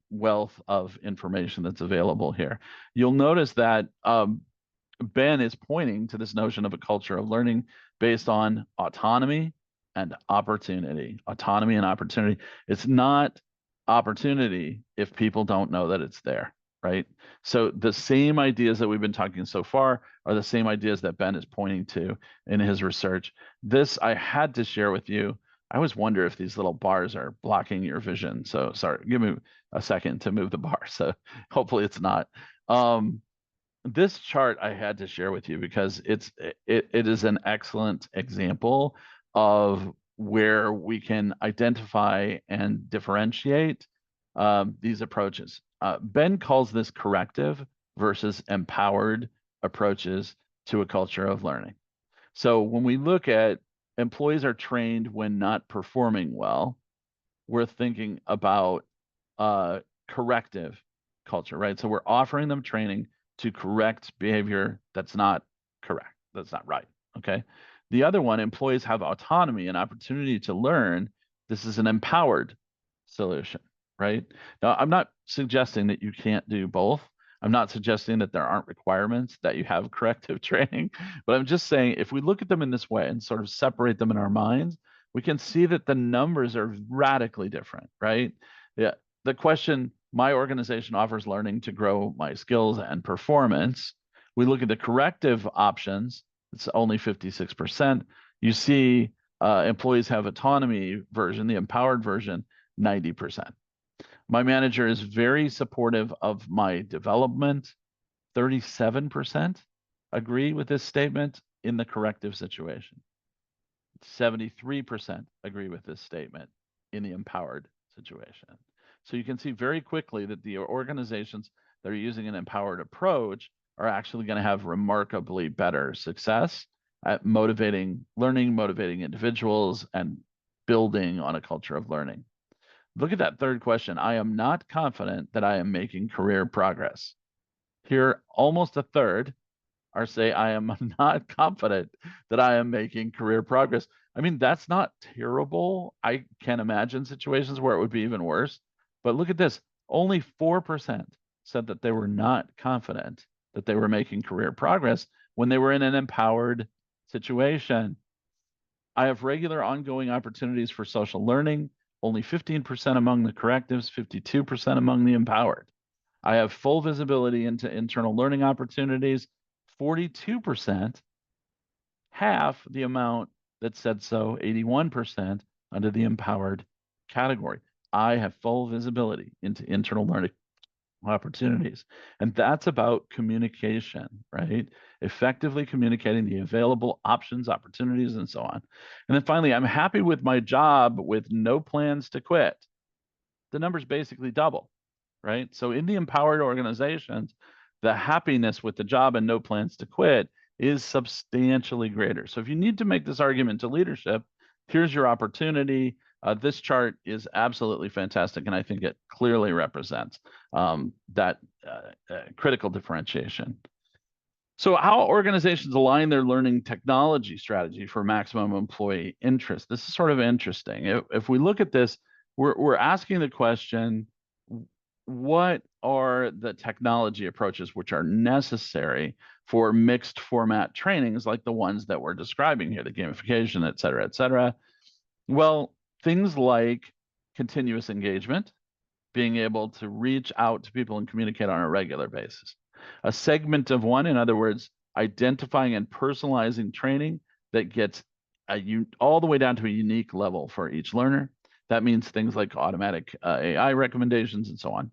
Speaker 2: wealth of information that's available here. You'll notice that Ben is pointing to this notion of a culture of learning based on autonomy and opportunity. Autonomy and opportunity. It's not opportunity if people don't know that it's there, right? So the same ideas that we've been talking so far are the same ideas that Ben is pointing to in his research. This I had to share with you. I always wonder if these little bars are blocking your vision. So sorry, give me a second to move the bar. So hopefully it's not. This chart I had to share with you because it is an excellent example of where we can identify and differentiate these approaches. Ben calls this corrective versus empowered approaches to a culture of learning. So when we look at employees are trained when not performing well, we're thinking about corrective culture, right? So we're offering them training to correct behavior that's not correct, that's not right. Okay. The other one, employees have autonomy and opportunity to learn. This is an empowered solution, right? Now, I'm not suggesting that you can't do both. I'm not suggesting that there aren't requirements that you have corrective training, but I'm just saying if we look at them in this way and sort of separate them in our minds, we can see that the numbers are radically different, right? Yeah. The question, my organization offers learning to grow my skills and performance. We look at the corrective options, it's only 56%. You see employees have autonomy version, the empowered version, 90%. My manager is very supportive of my development. 37% agree with this statement in the corrective situation. 73% agree with this statement in the empowered situation. So you can see very quickly that the organizations that are using an empowered approach are actually going to have remarkably better success at motivating learning, motivating individuals, and building on a culture of learning. Look at that third question. I am not confident that I am making career progress. Here, almost a third are say, I am not confident that I am making career progress. I mean, that's not terrible. I can imagine situations where it would be even worse. But look at this. Only 4% said that they were not confident that they were making career progress when they were in an empowered situation. I have regular ongoing opportunities for social learning, only 15% among the correctives, 52% among the empowered. I have full visibility into internal learning opportunities, 42%, half the amount that said so, 81% under the empowered category. I have full visibility into internal learning opportunities. And that's about communication, right? Effectively communicating the available options, opportunities, and so on. And then finally, I'm happy with my job with no plans to quit. The numbers basically double, right? So in the empowered organizations, the happiness with the job and no plans to quit is substantially greater. So if you need to make this argument to leadership, here's your opportunity. This chart is absolutely fantastic, and I think it clearly represents that critical differentiation. So how organizations align their learning technology strategy for maximum employee interest. This is sort of interesting. If we look at this, we're asking the question, what are the technology approaches which are necessary for mixed format trainings like the ones that we're describing here, the gamification, et cetera, et cetera? Well, things like continuous engagement, being able to reach out to people and communicate on a regular basis. A segment of one, in other words, identifying and personalizing training that gets all the way down to a unique level for each learner. That means things like automatic AI recommendations and so on.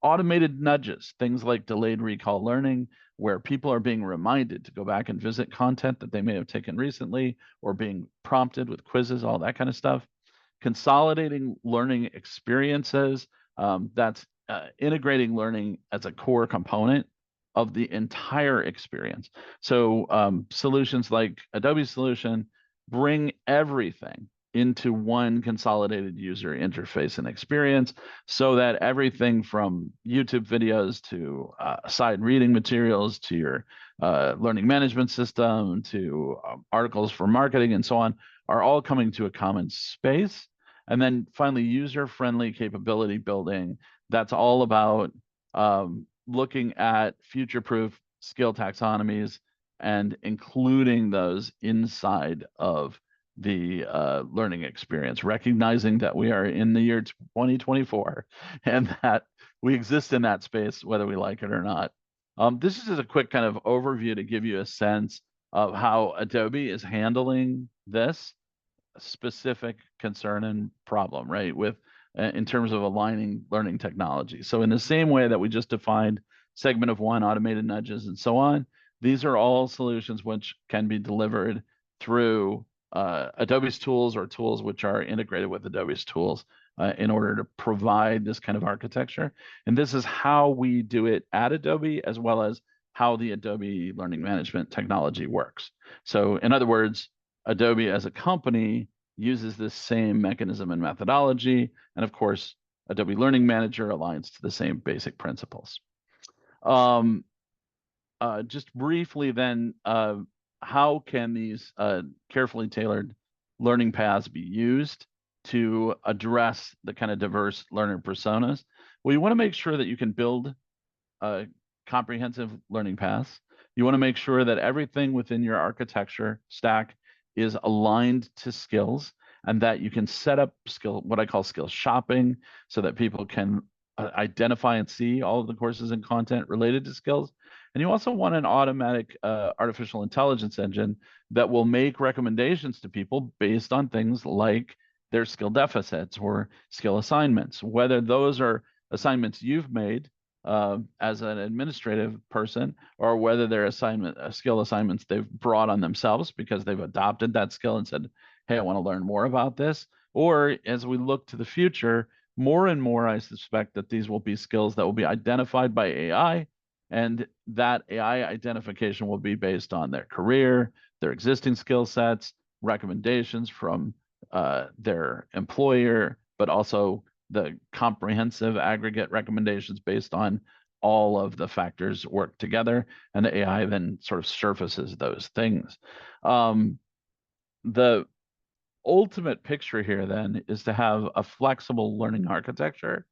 Speaker 2: Automated nudges, things like delayed recall learning, where people are being reminded to go back and visit content that they may have taken recently, or being prompted with quizzes, all that kind of stuff. Consolidating learning experiences, that's integrating learning as a core component of the entire experience. So solutions like Adobe's solution bring everything into one consolidated user interface and experience, so that everything from YouTube videos to side reading materials to your learning management system to articles for marketing and so on are all coming to a common space. And then finally, user-friendly capability building. That's all about looking at future-proof skill taxonomies and including those inside of the learning experience, recognizing that we are in the year 2024 and that we exist in that space, whether we like it or not. This is just a quick kind of overview to give you a sense of how Adobe is handling this specific concern and problem, right? With in terms of aligning learning technology. So in the same way that we just defined segment of one, automated nudges, and so on, these are all solutions which can be delivered through Adobe's tools or tools which are integrated with Adobe's tools in order to provide this kind of architecture. And this is how we do it at Adobe, as well as how the Adobe learning management technology works. So in other words, Adobe as a company uses this same mechanism and methodology. And of course, Adobe Learning Manager aligns to the same basic principles. Just briefly then, how can these carefully tailored learning paths be used to address the kind of diverse learner personas? Well, you want to make sure that you can build comprehensive learning paths. You want to make sure that everything within your architecture stack is aligned to skills, and that you can set up what I call skill shopping, so that people can identify and see all of the courses and content related to skills. And you also want an automatic artificial intelligence engine that will make recommendations to people based on things like their skill deficits or skill assignments, whether those are assignments you've made as an administrative person, or whether they're skill assignments they've brought on themselves because they've adopted that skill and said, hey, I want to learn more about this. Or as we look to the future, more and more, I suspect that these will be skills that will be identified by AI, and that AI identification will be based on their career, their existing skill sets, recommendations from their employer, but also the comprehensive aggregate recommendations based on all of the factors work together, and the AI then sort of surfaces those things. The ultimate picture here then is to have a flexible learning architecture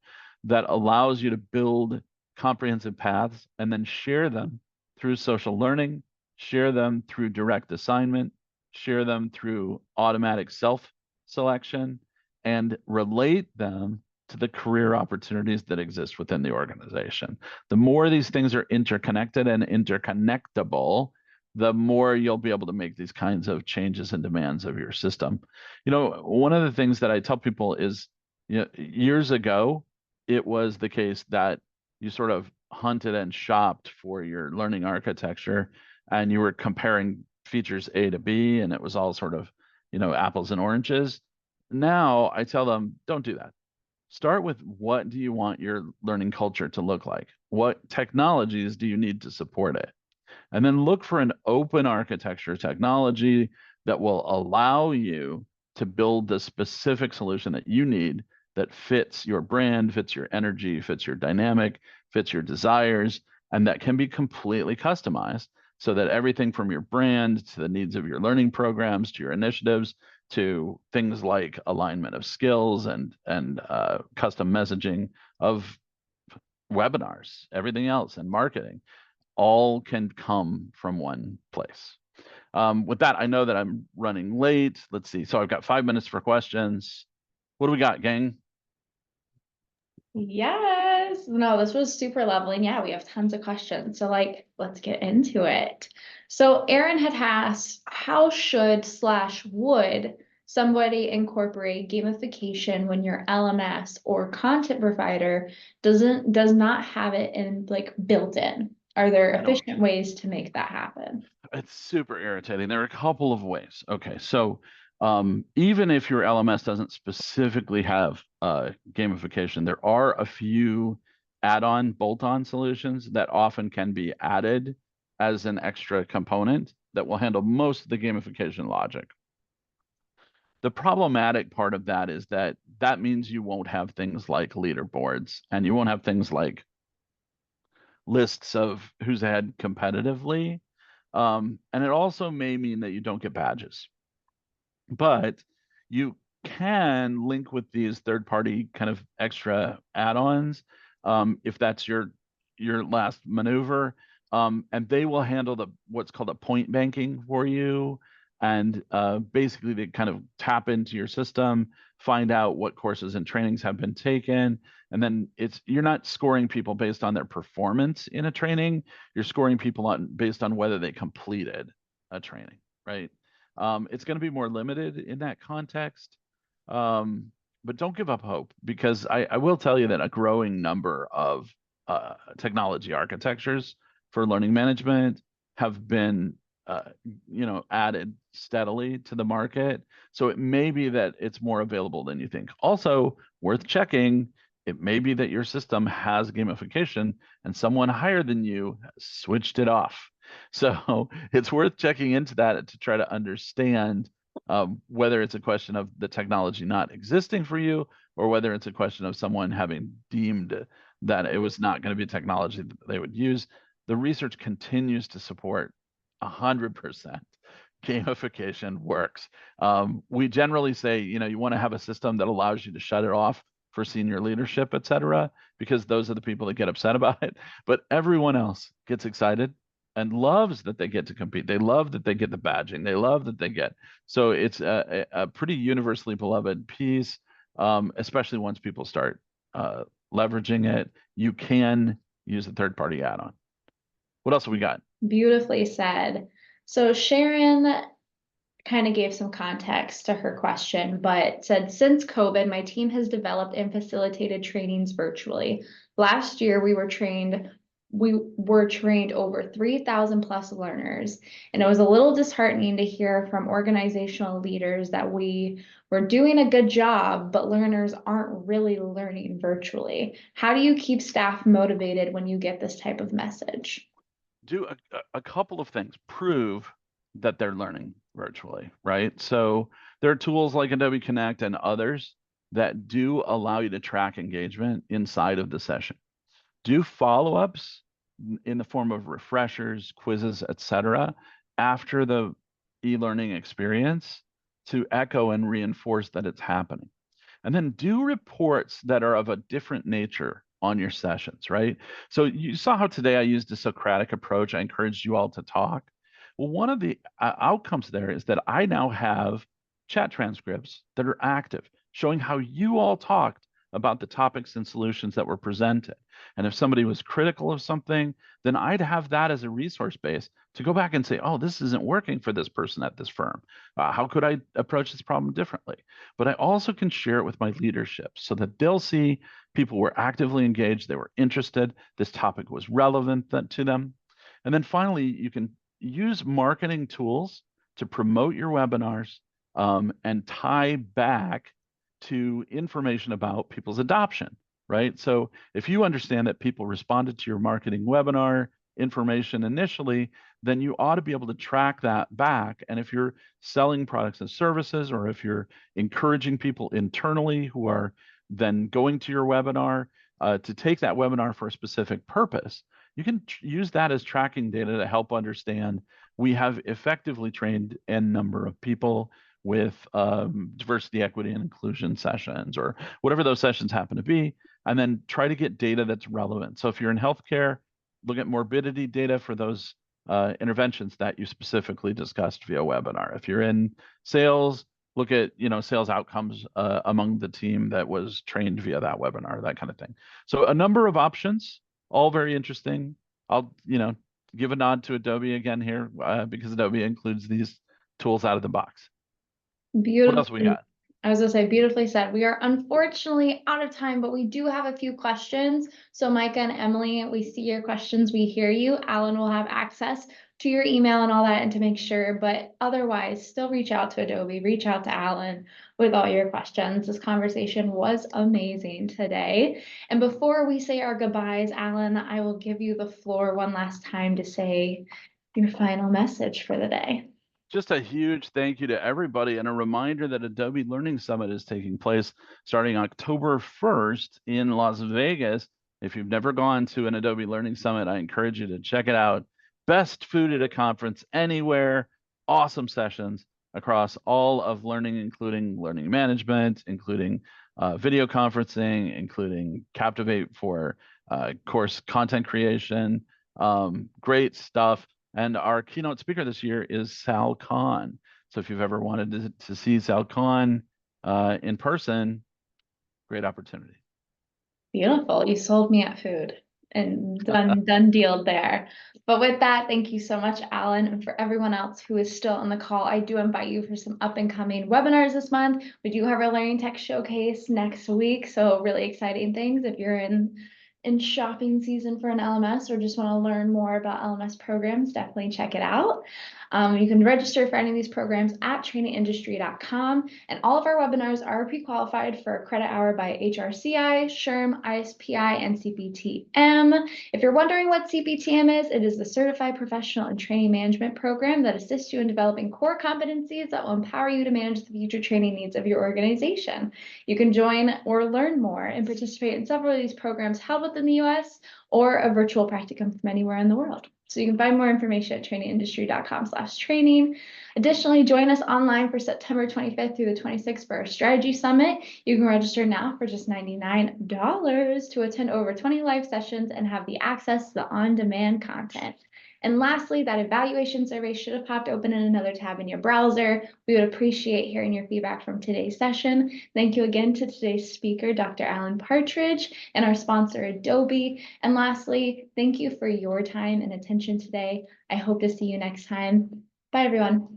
Speaker 2: that allows you to build comprehensive paths and then share them through social learning, share them through direct assignment, share them through automatic self-selection, and relate them to the career opportunities that exist within the organization. The more these things are interconnected and interconnectable, the more you'll be able to make these kinds of changes and demands of your system. You know, one of the things that I tell people is, you know, years ago, it was the case that you sort of hunted and shopped for your learning architecture, and you were comparing features A to B, and it was all sort of, you know, apples and oranges. Now I tell them, don't do that. Start with, what do you want your learning culture to look like? What technologies do you need to support it? And then look for an open architecture technology that will allow you to build the specific solution that you need, that fits your brand, fits your energy, fits your dynamic, fits your desires, and that can be completely customized, so that everything from your brand to the needs of your learning programs to your initiatives to things like alignment of skills and custom messaging of webinars, everything else, and marketing, all can come from one place. With that, I know that I'm running late. Let's see. So I've got 5 minutes for questions. What do we got, gang?
Speaker 1: Yes. No, this was super lovely. And yeah, we have tons of questions. So let's get into it. So Aaron had asked, how should/would somebody incorporate gamification when your LMS or content provider does not have it in like built in? Are there
Speaker 2: No,
Speaker 1: efficient ways to make that happen?
Speaker 2: it's super irritating. There are a couple of ways. Okay, so even if your LMS doesn't specifically have gamification, there are a few add-on, bolt-on solutions that often can be added as an extra component that will handle most of the gamification logic. The problematic part of that is that that means you won't have things like leaderboards and you won't have things like lists of who's ahead competitively. And it also may mean that you don't get badges, but you can link with these third-party kind of extra add-ons if that's your last maneuver, and they will handle the what's called a point banking for you, and basically they kind of tap into your system, find out what courses and trainings have been taken, and then you're not scoring people based on their performance in a training. You're scoring people based on whether they completed a training, right? It's going to be more limited in that context. But don't give up hope, because I will tell you that a growing number of technology architectures for learning management have been added steadily to the market. So it may be that it's more available than you think. Also, worth checking, it may be that your system has gamification and someone higher than you switched it off. So it's worth checking into that to try to understand whether it's a question of the technology not existing for you, or whether it's a question of someone having deemed that it was not going to be a technology that they would use. The research continues to support 100% gamification works. We generally say, you want to have a system that allows you to shut it off for senior leadership, et cetera, because those are the people that get upset about it. But everyone else gets excited and loves that they get to compete. They love that they get the badging. They love that they get. So it's a pretty universally beloved piece, especially once people start leveraging it. You can use a third-party add-on. What else have we got?
Speaker 1: Beautifully said. So Sharon kind of gave some context to her question, but said, since COVID, my team has developed and facilitated trainings virtually. Last year, we were trained over 3,000 plus learners. And it was a little disheartening to hear from organizational leaders that we were doing a good job, but learners aren't really learning virtually. How do you keep staff motivated when you get this type of message?
Speaker 2: Do a couple of things. Prove that they're learning virtually, right? So there are tools like Adobe Connect and others that do allow you to track engagement inside of the session. Do follow-ups in the form of refreshers, quizzes, etc., after the e-learning experience to echo and reinforce that it's happening. And then do reports that are of a different nature on your sessions, right? So you saw how today I used a Socratic approach. I encouraged you all to talk. Well, one of the outcomes there is that I now have chat transcripts that are active, showing how you all talked about the topics and solutions that were presented. And if somebody was critical of something, then I'd have that as a resource base to go back and say, oh, this isn't working for this person at this firm. How could I approach this problem differently? But I also can share it with my leadership so that they'll see people were actively engaged, they were interested, this topic was relevant to them. And then finally, you can use marketing tools to promote your webinars and tie back to information about people's adoption, right? So if you understand that people responded to your marketing webinar information initially, then you ought to be able to track that back. And if you're selling products and services, or if you're encouraging people internally who are then going to your webinar to take that webinar for a specific purpose, you can use that as tracking data to help understand we have effectively trained N number of people with diversity, equity, and inclusion sessions, or whatever those sessions happen to be, and then try to get data that's relevant. So if you're in healthcare, look at morbidity data for those interventions that you specifically discussed via webinar. If you're in sales, look at sales outcomes among the team that was trained via that webinar, that kind of thing. So a number of options, all very interesting. I'll give a nod to Adobe again here because Adobe includes these tools out of the box. What else we
Speaker 1: Beautifully.
Speaker 2: got?
Speaker 1: I was gonna say beautifully said. We are unfortunately out of time, but we do have a few questions. So Micah and Emily, we see your questions, we hear you. Alan will have access to your email and all that and to make sure, but otherwise still reach out to Adobe, reach out to Alan with all your questions. This conversation was amazing today. And before we say our goodbyes, Alan, I will give you the floor one last time to say your final message for the day.
Speaker 2: Just a huge thank you to everybody and a reminder that Adobe Learning Summit is taking place starting October 1st in Las Vegas. If you've never gone to an Adobe Learning Summit, I encourage you to check it out. Best food at a conference anywhere, awesome sessions across all of learning, including learning management, including video conferencing, including Captivate for course content creation. Great stuff. And our keynote speaker this year is Sal Khan. So if you've ever wanted to see Sal Khan in person, great opportunity.
Speaker 1: Beautiful. You sold me at food and done deal there. But with that, thank you so much, Alan. And for everyone else who is still on the call, I do invite you for some up and coming webinars this month. We do have our Learning Tech Showcase next week. So really exciting things. If you're in shopping season for an LMS or just want to learn more about LMS programs, definitely check it out. You can register for any of these programs at trainingindustry.com. And all of our webinars are pre-qualified for a credit hour by HRCI, SHRM, ISPI, and CPTM. If you're wondering what CPTM is, it is the Certified Professional and Training Management Program that assists you in developing core competencies that will empower you to manage the future training needs of your organization. You can join or learn more and participate in several of these programs held within the US or a virtual practicum from anywhere in the world. So you can find more information at trainingindustry.com/training. Additionally, join us online for September 25th through the 26th for our strategy summit. You can register now for just $99 to attend over 20 live sessions and have the access to the on-demand content. And lastly, that evaluation survey should have popped open in another tab in your browser. We would appreciate hearing your feedback from today's session. Thank you again to today's speaker, Dr. Alan Partridge, and our sponsor, Adobe. And lastly, thank you for your time and attention today. I hope to see you next time. Bye, everyone.